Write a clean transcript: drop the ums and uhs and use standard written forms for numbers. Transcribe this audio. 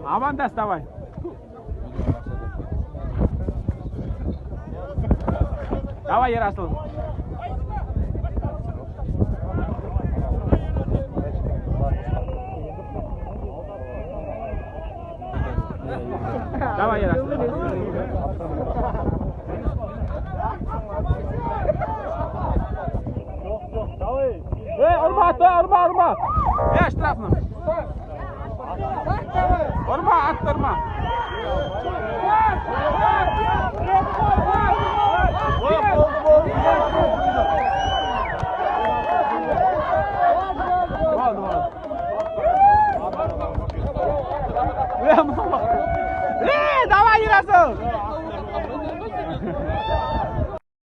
Aman давай. Давай, Ярасыл. Давай, Ярасыл. Urma. Штрафно. Urma, attırma. Давай, Ярасыл.